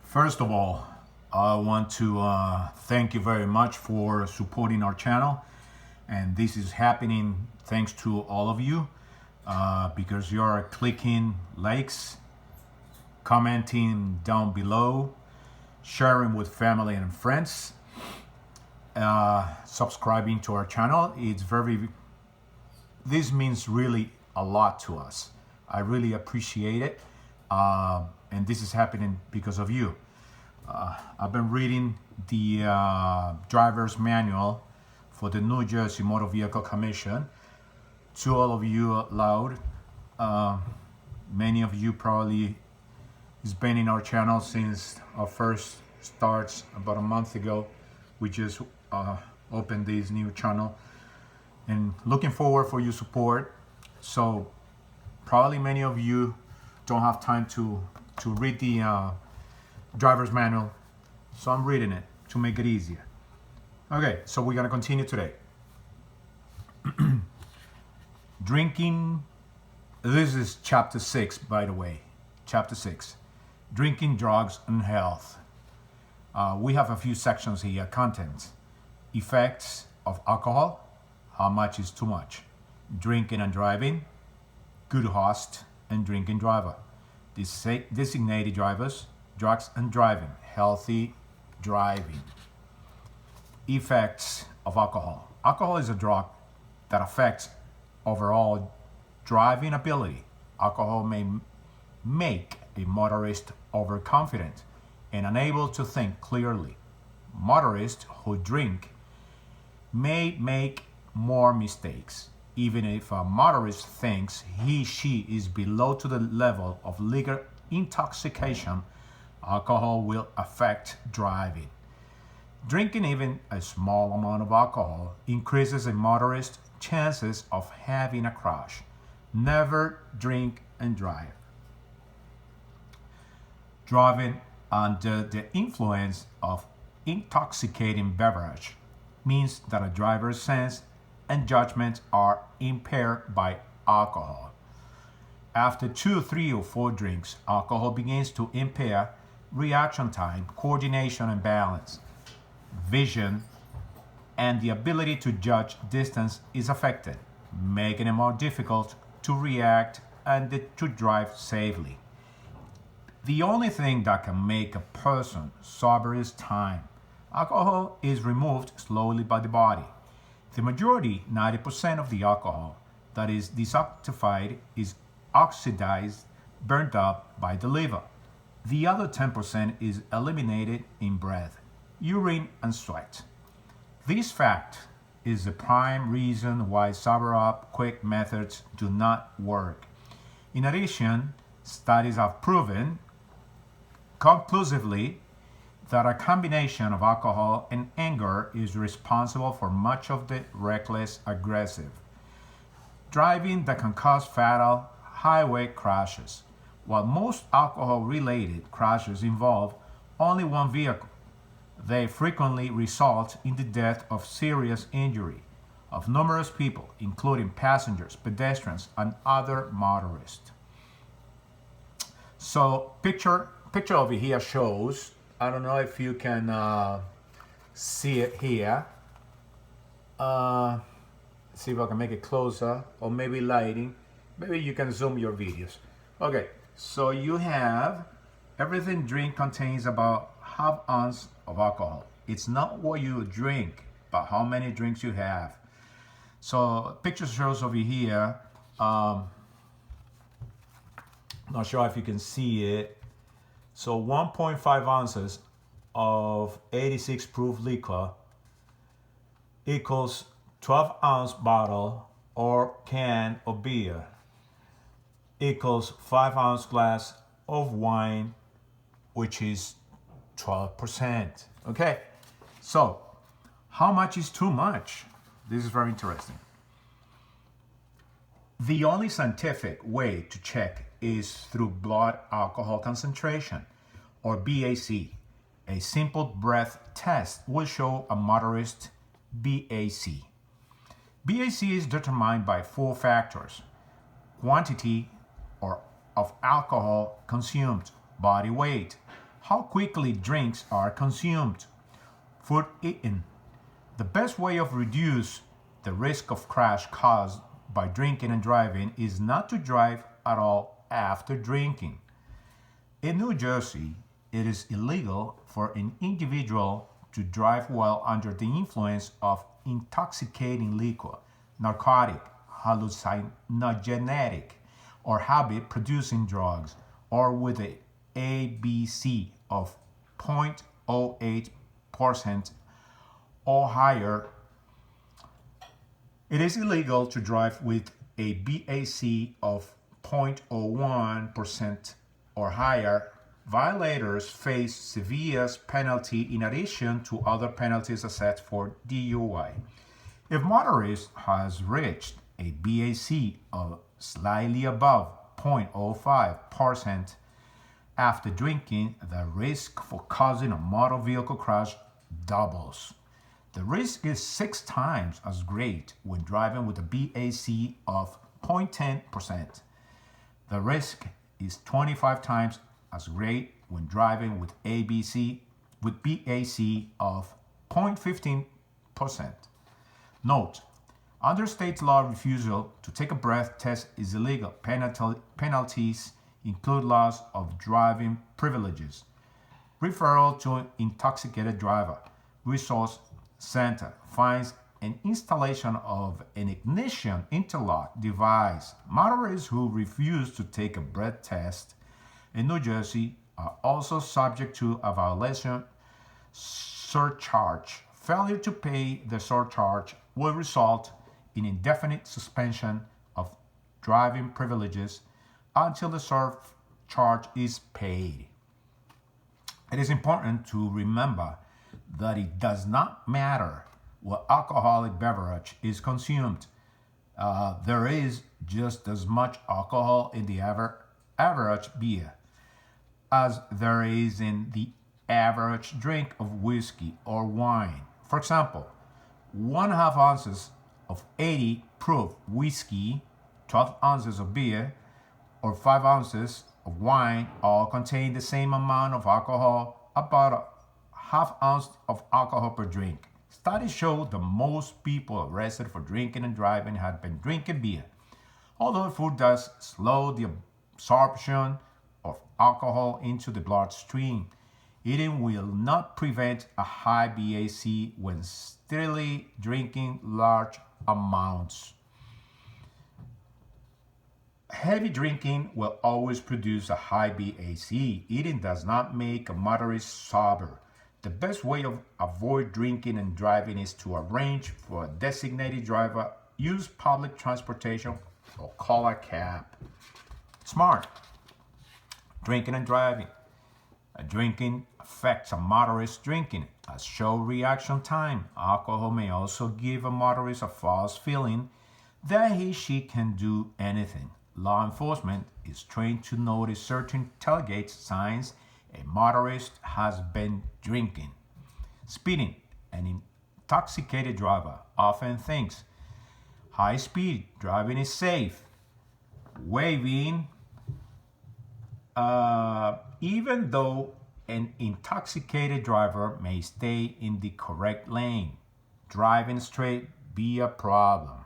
First of all, I want to thank you very much for supporting our channel. And this is happening thanks to all of you because you are clicking likes, commenting down below, sharing with family and friends, subscribing to our channel. This means really a lot to us. I really appreciate it. And this is happening because of you. I've been reading the driver's manual for the New Jersey Motor Vehicle Commission. To all of you loud, many of you probably has been in our channel since our first starts about a month ago. We just opened this new channel and looking forward for your support. So probably many of you don't have time to read the driver's manual, so I'm reading it to make it easier. Okay, so we're gonna continue today. Drinking, this is chapter 6, by the way, chapter 6, drinking, drugs, and health. We have a few sections here. Contents, effects of alcohol, how much is too much, drinking and driving, good host and drinking driver, designated drivers, drugs and driving, healthy driving. Effects of alcohol. Alcohol is a drug that affects overall driving ability. Alcohol may make a motorist overconfident and unable to think clearly. Motorists who drink may make more mistakes. Even if a motorist thinks she is below to the level of legal intoxication, alcohol will affect driving. Drinking even a small amount of alcohol increases a motorist's chances of having a crash. Never drink and drive. Driving under the influence of intoxicating beverage means that a driver's sense and judgment are impaired by alcohol. After 2, 3, or 4 drinks, alcohol begins to impair reaction time, coordination and balance. Vision and the ability to judge distance is affected, making it more difficult to react and to drive safely. The only thing that can make a person sober is time. Alcohol is removed slowly by the body. The majority, 90% of the alcohol that is desuctified is oxidized, burnt up by the liver. The other 10% is eliminated in breath, urine, and sweat. This fact is the prime reason why sober-up quick methods do not work. In addition, studies have proven conclusively that a combination of alcohol and anger is responsible for much of the reckless, aggressive driving that can cause fatal highway crashes. While most alcohol-related crashes involve only one vehicle, they frequently result in the death of serious injury of numerous people, including passengers, pedestrians, and other motorists. So picture over here shows, I don't know if you can see it here. See if I can make it closer, or maybe lighting. Maybe you can zoom your videos. Okay, so you have everything drink contains about ½ ounce of alcohol. It's not what you drink, but how many drinks you have. So picture shows over here. Not sure if you can see it. So 1.5 ounces of 86 proof liquor equals 12-ounce bottle or can of beer equals 5-ounce glass of wine, which is 12%. Okay, so how much is too much? This is very interesting. The only scientific way to check is through blood alcohol concentration, or BAC. A simple breath test will show a motorist BAC. BAC is determined by 4 factors: quantity or of alcohol consumed, body weight, How quickly drinks are consumed. Food eaten. The best way of reduce the risk of crash caused by drinking and driving is not to drive at all after drinking. In New Jersey, it is illegal for an individual to drive while under the influence of intoxicating liquor, narcotic, hallucinogenic, or habit producing drugs, or with a MVC of 0.08% or higher. It is illegal to drive with a BAC of 0.01% or higher. Violators face severe penalty in addition to other penalties assessed for DUI. If motorist has reached a BAC of slightly above 0.05% after drinking, the risk for causing a motor vehicle crash doubles. The risk is 6 times as great when driving with a BAC of 0.10%. The risk is 25 times as great when driving with BAC of 0.15%. Note, under state law, refusal to take a breath test is illegal. Penalties include loss of driving privileges, referral to an intoxicated driver, resource center, fines, and installation of an ignition interlock device. Motorists who refuse to take a breath test in New Jersey are also subject to a violation surcharge. Failure to pay the surcharge will result in indefinite suspension of driving privileges until the surcharge is paid. It is important to remember that it does not matter what alcoholic beverage is consumed. There is just as much alcohol in the average beer as there is in the average drink of whiskey or wine. For example, 1/2 ounces of 80 proof whiskey, 12 ounces of beer, or 5 ounces of wine all contain the same amount of alcohol, about a 1/2 ounce of alcohol per drink. Studies show that most people arrested for drinking and driving had been drinking beer. Although food does slow the absorption of alcohol into the bloodstream, eating will not prevent a high BAC when steadily drinking large amounts. Heavy drinking will always produce a high BAC. Eating does not make a motorist sober. The best way to avoid drinking and driving is to arrange for a designated driver, use public transportation, or call a cab. Smart. Drinking and driving. Drinking affects a motorist's drinking, as show reaction time. Alcohol may also give a motorist a false feeling that she can do anything. Law enforcement is trained to notice certain tailgate signs a motorist has been drinking. Speeding. An intoxicated driver often thinks high speed driving is safe. Waving, even though an intoxicated driver may stay in the correct lane. Driving straight be a problem.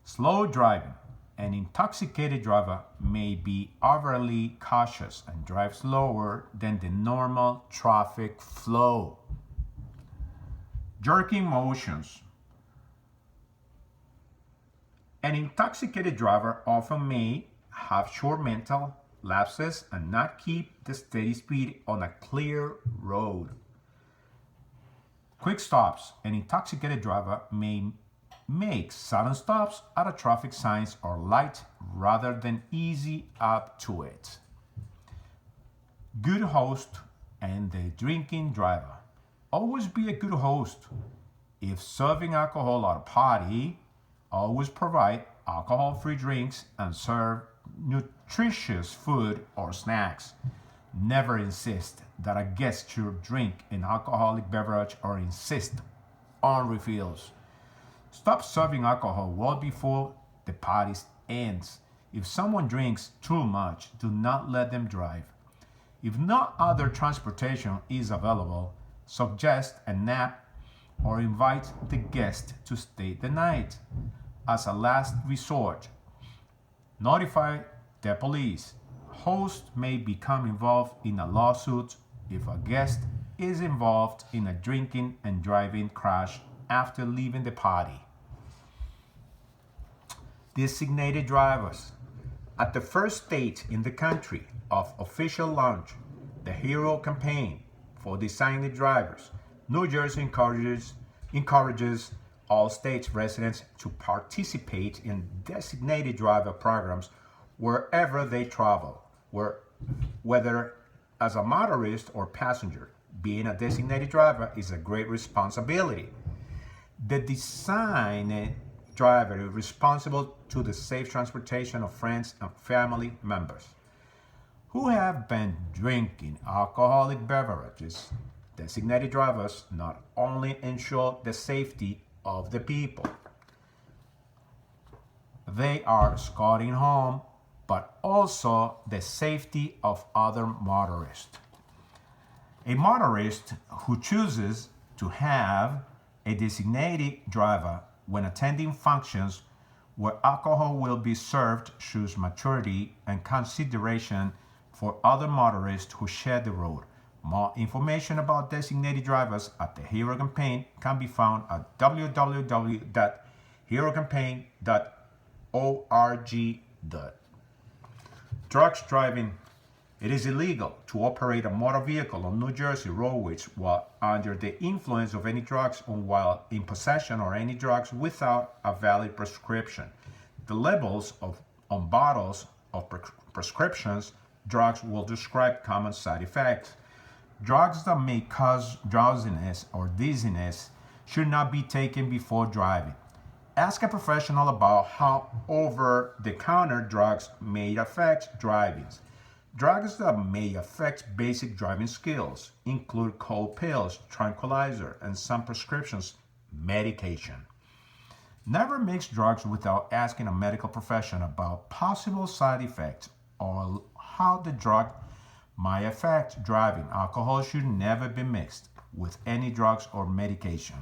Slow driving. An intoxicated driver may be overly cautious and drive slower than the normal traffic flow. Jerking motions. An intoxicated driver often may have short mental lapses and not keep the steady speed on a clear road. Quick stops. An intoxicated driver may make sudden stops at a traffic signs or light rather than easy up to it. Good host and the drinking driver. Always be a good host. If serving alcohol at a party, always provide alcohol-free drinks and serve nutritious food or snacks. Never insist that a guest should drink an alcoholic beverage or insist on refills. Stop serving alcohol well before the party ends. If someone drinks too much, do not let them drive. If no other transportation is available, suggest a nap or invite the guest to stay the night. As a last resort, notify the police. Host may become involved in a lawsuit if a guest is involved in a drinking and driving crash after leaving the party. Designated drivers. At the first stage in the country of official launch, the HERO campaign for designated drivers, New Jersey encourages all state residents to participate in designated driver programs wherever they travel, whether as a motorist or passenger. Being a designated driver is a great responsibility. The designated driver is responsible to the safe transportation of friends and family members who have been drinking alcoholic beverages. Designated drivers not only ensure the safety of the people they are escorting home, but also the safety of other motorists. A motorist who chooses to have a designated driver when attending functions where alcohol will be served shows maturity and consideration for other motorists who share the road. More information about designated drivers at the HERO campaign can be found at www.herocampaign.org. Drugs driving. It is illegal to operate a motor vehicle on New Jersey roadways while under the influence of any drugs or while in possession of any drugs without a valid prescription. The labels on bottles of prescriptions drugs will describe common side effects. Drugs that may cause drowsiness or dizziness should not be taken before driving. Ask a professional about how over-the-counter drugs may affect driving. Drugs that may affect basic driving skills include cold pills, tranquilizer, and some prescriptions medication. Never mix drugs without asking a medical professional about possible side effects or how the drug might affect driving. Alcohol should never be mixed with any drugs or medication.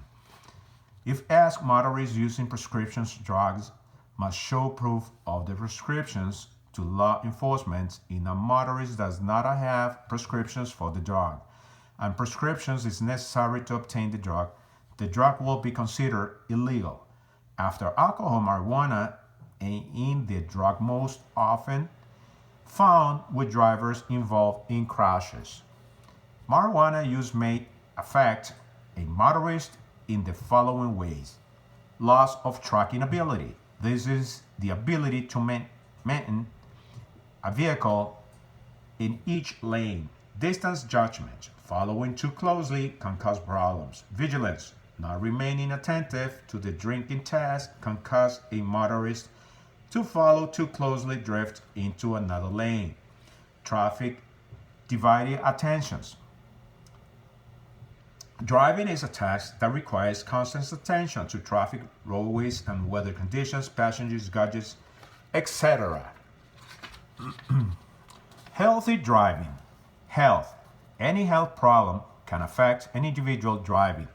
If asked, motorists using prescription drugs must show proof of the prescriptions to law enforcement if a motorist does not have prescriptions for the drug and prescriptions is necessary to obtain the drug will be considered illegal. After alcohol, marijuana in the drug most often found with drivers involved in crashes. Marijuana use may affect a motorist in the following ways. Loss of tracking ability. This is the ability to maintain a vehicle in each lane. Distance judgment. Following too closely can cause problems. Vigilance. Not remaining attentive to the drinking test can cause a motorist to follow too closely drift into another lane. Traffic divided attentions. Driving is a task that requires constant attention to traffic, roadways, and weather conditions, passengers, gadgets, etc. Healthy driving. Health. Any health problem can affect an individual driving.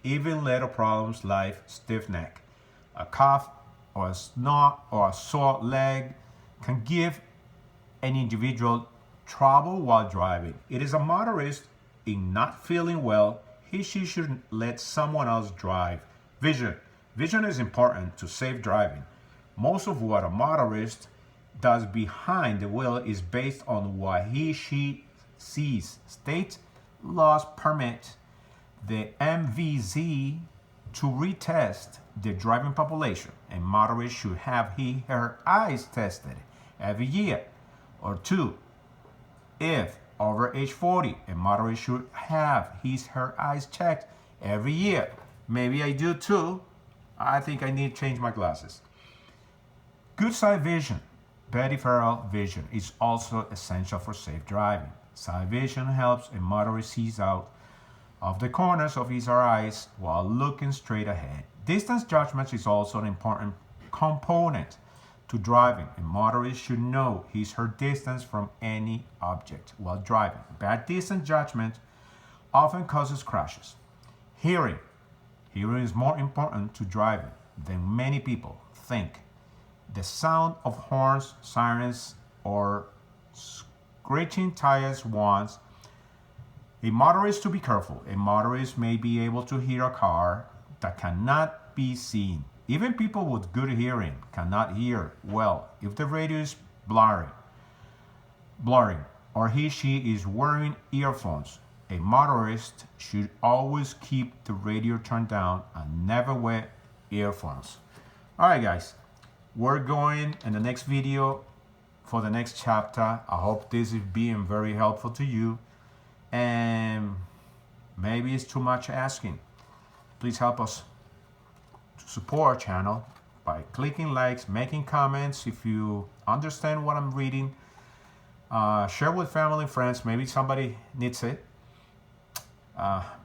Even little problems like stiff neck, a cough, or a snot, or a sore leg can give an individual trouble while driving. It is a motorist in not feeling well, she should let someone else drive. Vision. Vision is important to safe driving. Most of what a motorist does behind the wheel is based on what she sees. State laws permit the MVC to retest the driving population. A motorist should have her eyes tested every year or two. If over age 40, a motorist should have her eyes checked every year. Maybe I do too. I think I need to change my glasses. Good side vision, peripheral vision, is also essential for safe driving. Side vision helps a motorist see out of the corners of his or her eyes while looking straight ahead. Distance judgment is also an important component. to driving. A motorist should know his or her distance from any object while driving. Bad distance judgment often causes crashes. Hearing. Hearing is more important to driving than many people think. The sound of horns, sirens, or screeching tires warns a motorist to be careful. A motorist may be able to hear a car that cannot be seen. Even people with good hearing cannot hear well if the radio is blaring, or he/she is wearing earphones. A motorist should always keep the radio turned down and never wear earphones. All right, guys, we're going in the next video for the next chapter. I hope this is being very helpful to you, and maybe it's too much asking. Please help us to support our channel by clicking likes, making comments if you understand what I'm reading. Share with family and friends. Maybe somebody needs it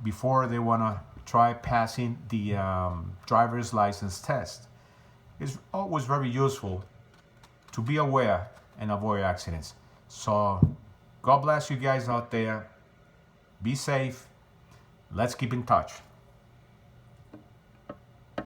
before they want to try passing the driver's license test. It's always very useful to be aware and avoid accidents. So God bless you guys out there. Be safe. Let's keep in touch.